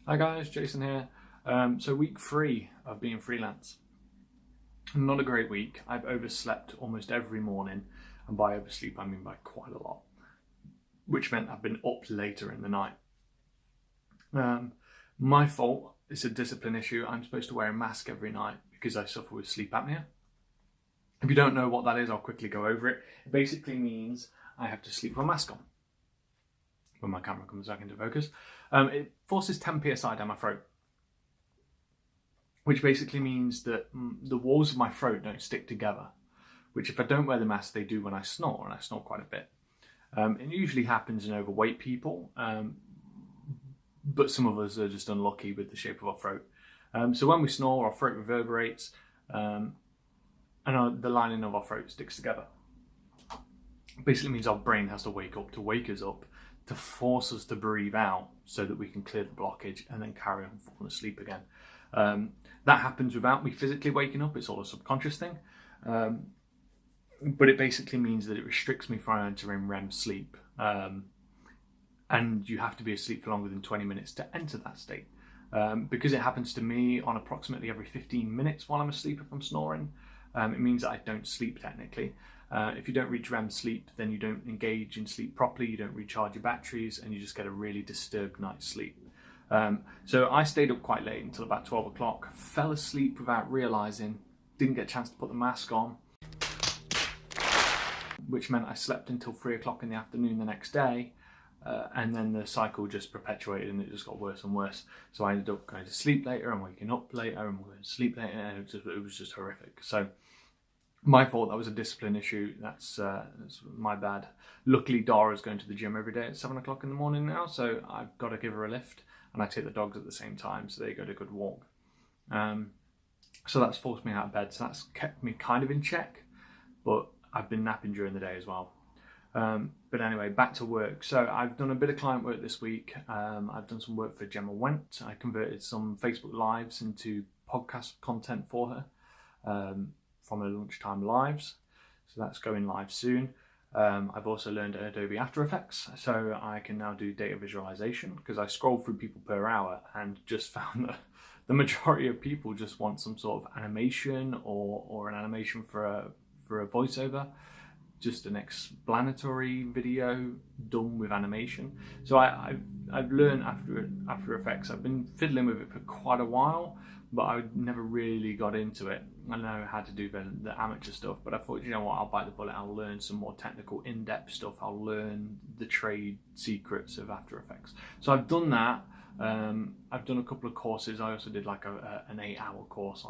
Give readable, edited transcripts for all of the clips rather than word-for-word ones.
Hi guys, Jason here. So week 3 of being freelance. Not a great week. I've overslept almost every morning, and by oversleep I mean by quite a lot, which meant I've been up later in the night. My fault. It's a discipline issue. I'm supposed to wear a mask every night because I suffer with sleep apnea. If you don't know what that is, I'll quickly go over it. It basically means I have to sleep with a mask on. When my camera comes back into focus, it forces 10 psi down my throat, which basically means that the walls of my throat don't stick together, which if I don't wear the mask, they do when I snore, and I snore quite a bit. It usually happens in overweight people, but some of us are just unlucky with the shape of our throat. So when we snore, our throat reverberates, and the lining of our throat sticks together. Basically means our brain has to wake up to wake us up, to force us to breathe out so that we can clear the blockage and then carry on falling asleep again. That happens without me physically waking up. It's all a subconscious thing. But it basically means that it restricts me from entering REM sleep. And you have to be asleep for longer than 20 minutes to enter that state. Because it happens to me on approximately every 15 minutes while I'm asleep if I'm snoring, it means that I don't sleep technically. If you don't reach REM sleep, then you don't engage in sleep properly, you don't recharge your batteries, and you just get a really disturbed night's sleep. So I stayed up quite late until about 12 o'clock, fell asleep without realising, didn't get a chance to put the mask on, which meant I slept until 3 o'clock in the afternoon the next day, and then the cycle just perpetuated and it just got worse and worse. So I ended up going to sleep later and waking up later and going to sleep later, and it was just horrific. So my fault, that was a discipline issue. That's my bad. Luckily, Dara's going to the gym every day at 7 o'clock in the morning now, so I've got to give her a lift, and I take the dogs at the same time, so they go to a good walk. So that's forced me out of bed, so that's kept me kind of in check, but I've been napping during the day as well. But anyway, back to work. So I've done a bit of client work this week. I've done some work for Gemma Went. I converted some Facebook Lives into podcast content for her. From her lunchtime lives, so that's going live soon. I've also learned Adobe After Effects, so I can now do data visualization, because I scrolled through people per hour and just found that the majority of people just want some sort of animation or an animation for a voiceover, just an explanatory video done with animation. So I've learned After Effects. I've been fiddling with it for quite a while, but I never really got into it. I know how to do the amateur stuff, but I thought, you know what, I'll bite the bullet. I'll learn some more technical, in-depth stuff. I'll learn the trade secrets of After Effects. So I've done that. I've done a couple of courses. I also did like an 8-hour course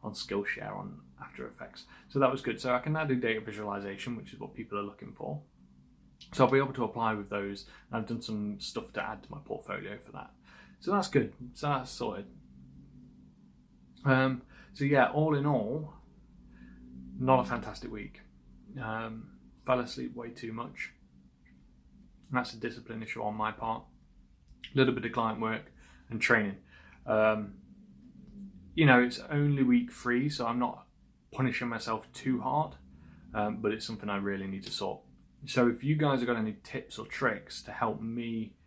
on Skillshare on After Effects. So that was good. So I can now do data visualization, which is what people are looking for. So I'll be able to apply with those. I've done some stuff to add to my portfolio for that. So that's good. So that's sorted. So yeah, all in all, not a fantastic week. Fell asleep way too much. And that's a discipline issue on my part. A little bit of client work and training. It's only week 3, so I'm not punishing myself too hard, but it's something I really need to sort. So if you guys have got any tips or tricks to help me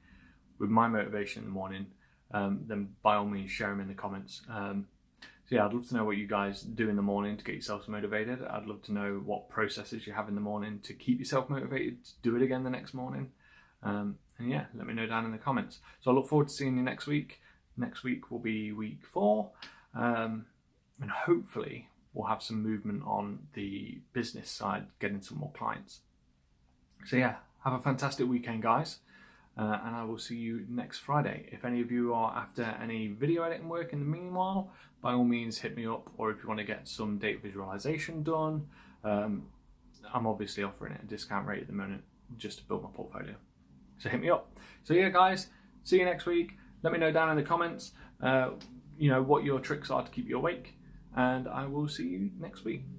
with my motivation in the morning, then by all means share them in the comments. So yeah, I'd love to know what you guys do in the morning to get yourselves motivated. I'd love to know what processes you have in the morning to keep yourself motivated to do it again the next morning. And yeah, let me know down in the comments. So I look forward to seeing you next week. Next week will be week 4. And hopefully we'll have some movement on the business side, getting some more clients. So yeah, have a fantastic weekend, guys. And I will see you next Friday. If any of you are after any video editing work in the meanwhile, by all means hit me up, or if you want to get some data visualization done, I'm obviously offering it at a discount rate at the moment just to build my portfolio. So hit me up. So yeah, guys, see you next week. Let me know down in the comments, what your tricks are to keep you awake, and I will see you next week.